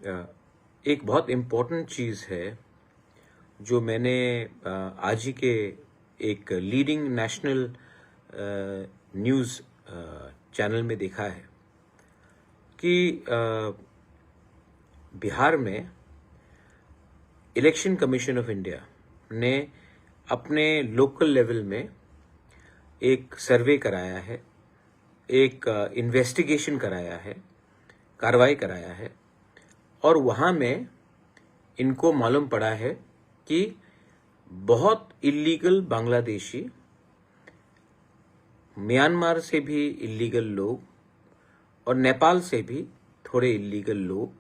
एक बहुत इम्पोर्टेंट चीज़ है जो मैंने आज ही के एक लीडिंग नेशनल न्यूज़ चैनल में देखा है कि बिहार में इलेक्शन कमीशन ऑफ इंडिया ने अपने लोकल लेवल में एक सर्वे कराया है, एक इन्वेस्टिगेशन कराया है, कार्रवाई कराया है और वहाँ में इनको मालूम पड़ा है कि बहुत इल्लीगल बांग्लादेशी, म्यांमार से भी इल्लीगल लोग और नेपाल से भी थोड़े इल्लीगल लोग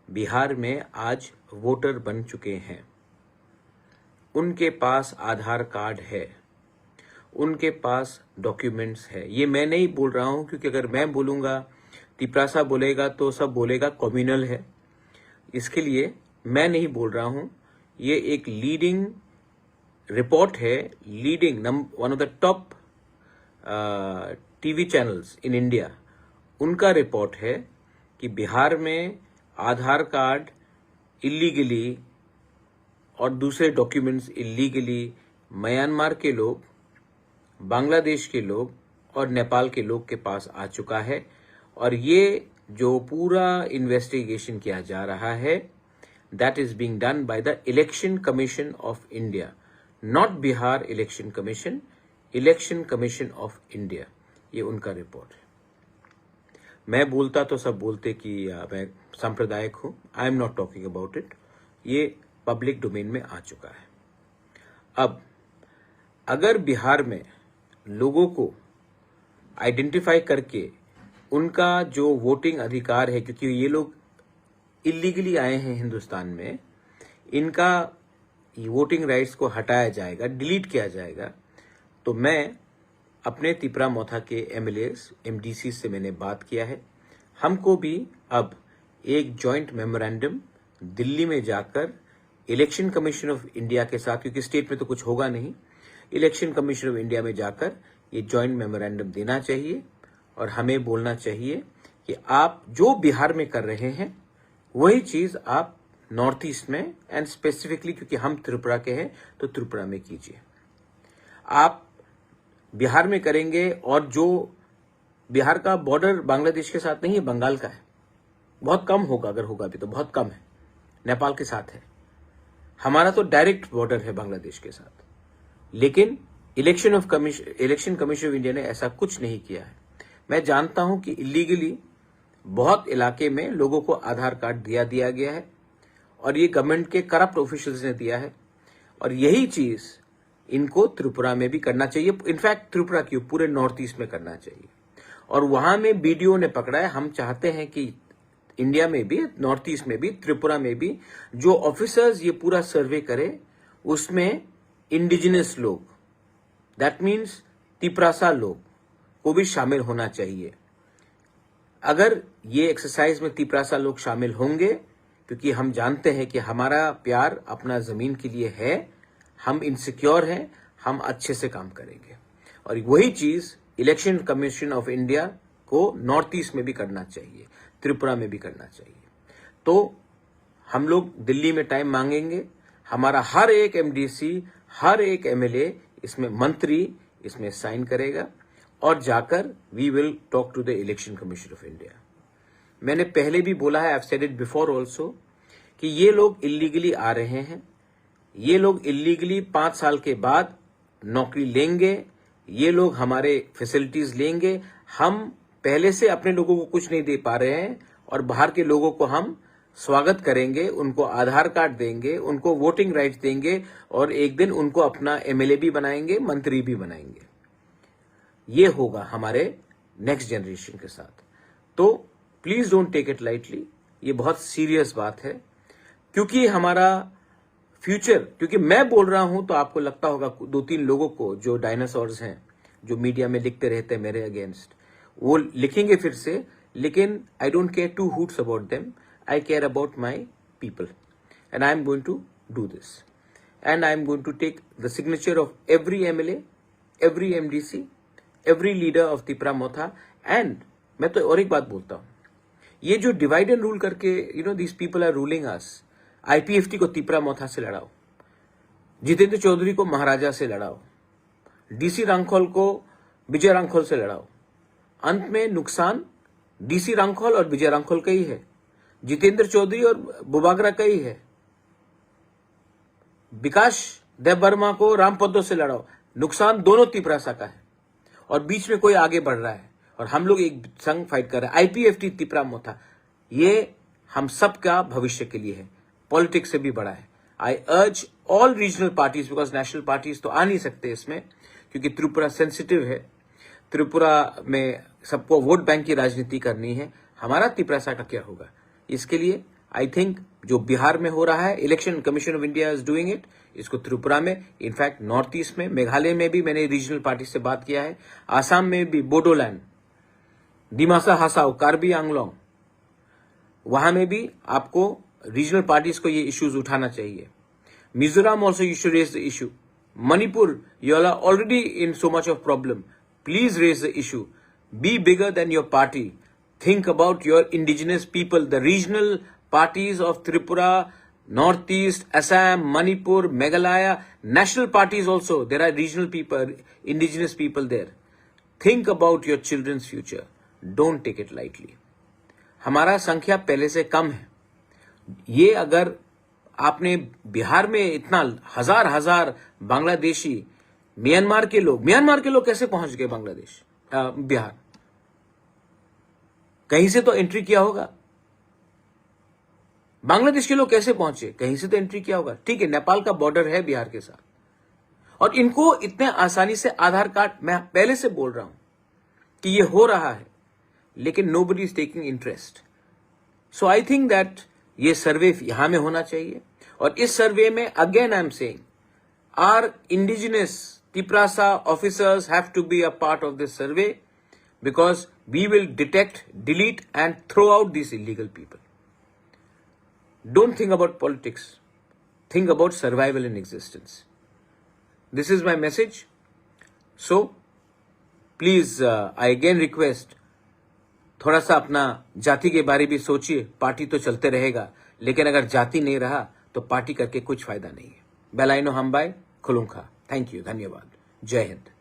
बिहार में आज वोटर बन चुके हैं। उनके पास आधार कार्ड है, उनके पास डॉक्यूमेंट्स है। ये मैं नहीं बोल रहा हूं क्योंकि अगर मैं बोलूंगा, तिपरासा बोलेगा तो सब बोलेगा कम्युनल है। इसके लिए मैं नहीं बोल रहा हूं। ये एक लीडिंग रिपोर्ट है, leading one of the top TV channels in India, उनका रिपोर्ट है कि बिहार में आधार कार्ड इल्लीगली और दूसरे डॉक्यूमेंट्स इल्लीगली म्यांमार के लोग, बांग्लादेश के लोग और नेपाल के लोग के पास आ चुका है। और ये जो पूरा इन्वेस्टिगेशन किया जा रहा है, that is being done by the election commission of India, not Bihar election commission, election commission of India. ये उनका रिपोर्ट है। मैं बोलता तो सब बोलते कि मैं सांप्रदायिक हूं। I am not talking about it. ये पब्लिक डोमेन में आ चुका है। अब अगर बिहार में लोगों को आइडेंटिफाई करके उनका जो वोटिंग अधिकार है, क्योंकि ये लोग इल्लीगली आए हैं हिंदुस्तान में, इनका वोटिंग राइट्स को हटाया जाएगा, डिलीट किया जाएगा, तो मैं अपने तिपरा मोथा के एमएलएस, एमडीसी से मैंने बात किया है। हमको भी अब एक जॉइंट मेमोरेंडम दिल्ली में जाकर इलेक्शन कमीशन ऑफ इंडिया के साथ, क्योंकि स्टेट में तो कुछ होगा नहीं, इलेक्शन कमीशन ऑफ इंडिया में जाकर ये जॉइंट मेमोरेंडम देना चाहिए और हमें बोलना चाहिए कि आप जो बिहार में कर रहे हैं वही चीज आप नॉर्थ ईस्ट में, एंड स्पेसिफिकली क्योंकि हम त्रिपुरा के हैं तो त्रिपुरा में कीजिए। आप बिहार में करेंगे और जो बिहार का बॉर्डर बांग्लादेश के साथ नहीं है, बंगाल का है, बहुत कम होगा, अगर होगा भी तो बहुत कम है, नेपाल के साथ है। हमारा तो डायरेक्ट बॉर्डर है बांग्लादेश के साथ। लेकिन इलेक्शन कमीशन ऑफ इंडिया ने ऐसा कुछ नहीं किया है। मैं जानता हूं कि इलीगली बहुत इलाके में लोगों को आधार कार्ड दिया गया है और ये गवर्नमेंट के करप्ट ऑफिशियल्स ने दिया है, और यही चीज इनको त्रिपुरा में भी करना चाहिए। इनफैक्ट त्रिपुरा क्यों, पूरे नॉर्थ ईस्ट में करना चाहिए। और वहां में बीडीओ ने पकड़ा है। हम चाहते हैं कि इंडिया में भी, नॉर्थ ईस्ट में भी, त्रिपुरा में भी जो ऑफिसर्स ये पूरा सर्वे करे उसमें इंडिजिनस लोग, दैट मीन्स तिपरासा लोग को भी शामिल होना चाहिए। अगर ये एक्सरसाइज में तिपरासा लोग शामिल होंगे, क्योंकि हम जानते हैं कि हमारा प्यार अपना जमीन के लिए है, हम इनसिक्योर हैं, हम अच्छे से काम करेंगे। और वही चीज इलेक्शन कमीशन ऑफ इंडिया को नॉर्थ ईस्ट में भी करना चाहिए, त्रिपुरा में भी करना चाहिए। तो हम लोग दिल्ली में टाइम मांगेंगे। हमारा हर एक एमडीसी, हर एक एमएलए, इसमें मंत्री इसमें साइन करेगा और जाकर we will talk to the election commission of India. मैंने पहले भी बोला है, I have said it before also, कि ये लोग इलीगली आ रहे हैं। ये लोग इलीगली 5 साल के बाद नौकरी लेंगे, ये लोग हमारे फैसिलिटीज लेंगे। हम पहले से अपने लोगों को कुछ नहीं दे पा रहे हैं और बाहर के लोगों को हम स्वागत करेंगे, उनको आधार कार्ड देंगे, उनको वोटिंग राइट्स देंगे और एक दिन उनको अपना एमएलए भी बनाएंगे, मंत्री भी बनाएंगे। ये होगा हमारे नेक्स्ट जनरेशन के साथ। तो please don't take it lightly. ये बहुत सीरियस बात है, क्योंकि हमारा फ्यूचर, क्योंकि मैं बोल रहा हूं तो आपको लगता होगा 2-3 लोगों को जो डायनासोर्स हैं, जो मीडिया में लिखते रहते हैं मेरे अगेंस्ट, वो लिखेंगे फिर से, लेकिन I don't care 2 hoots about them. I care about my people and I am going to do this, and I am going to take the signature of every MLA, every MDC, every leader of Tipra Motha. And मैं तो और एक बात बोलता हूं, ये जो divide and rule करके these people are ruling us. IPFT को तिपरा मोथा से लड़ाओ, जितेंद्र चौधरी को महाराजा से लड़ाओ, डीसी रांखोल को विजय रांखोल से लड़ाओ। अंत में नुकसान डीसी रांखोल और विजय रांखोल का ही है, जितेंद्र चौधरी और बुबागरा का ही है। विकास देव वर्मा को रामपद्दो से लड़ाओ, नुकसान दोनों तिपरासा का है और बीच में कोई आगे बढ़ रहा है और हम लोग एक संग फाइट कर रहे हैं। आईपीएफटी तिपरा मोथा, ये हम सब का भविष्य के लिए है, पॉलिटिक्स से भी बड़ा है। I urge all regional parties, because national parties तो आ नहीं सकते इसमें क्योंकि त्रिपुरा सेंसिटिव है। त्रिपुरा में सबको वोट बैंक की राजनीति करनी है, हमारा तिपरासा का क्या होगा? इसके लिए आई थिंक जो बिहार में हो रहा है, election commission of India is doing it, इसको त्रिपुरा में, इनफैक्ट नॉर्थ ईस्ट में, मेघालय में भी मैंने रीजनल पार्टी से बात किया है, आसाम में भी बोडोलैंड, दिमासा हासाओ, कार्बी आंगलोंग, वहां में भी आपको रीजनल पार्टीज को ये इश्यूज उठाना चाहिए। Mizoram also you should raise the issue. Manipur, you are already in so much of problem, please raise the issue, be bigger than your party, think about your indigenous people, the regional parties of Tripura, Northeast, Assam, Manipur, Meghalaya, national parties also. There are regional people, indigenous people there. Think about your children's future. Don't take it lightly. हमारा संख्या पहले से कम है। ये अगर आपने बिहार में इतना हजार बांग्लादेशी, म्यांमार के लोग कैसे पहुंच गए बांग्लादेश, बिहार? कहीं से तो एंट्री किया होगा। बांग्लादेश के लोग कैसे पहुंचे? कहीं से तो एंट्री किया होगा। ठीक है, नेपाल का बॉर्डर है बिहार के साथ, और इनको इतने आसानी से आधार कार्ड, मैं पहले से बोल रहा हूं कि ये हो रहा है, लेकिन nobody is taking interest. So I think that ये सर्वे यहां में होना चाहिए, और इस सर्वे में again I am saying are indigenous Tiprasa officers have to be a part of this survey, because we will detect, delete and throw out these illegal people. Don't think about politics. Think about survival and existence. This is my message. So, please, I again request, थोड़ा सा अपना जाति के बारे में भी सोचिए। Party तो चलते रहेगा, लेकिन अगर जाति नहीं रहा तो पार्टी करके कुछ फायदा नहीं है। बेलाइनो हमबाई खुलुंखा। थैंक यू, धन्यवाद, जय हिंद।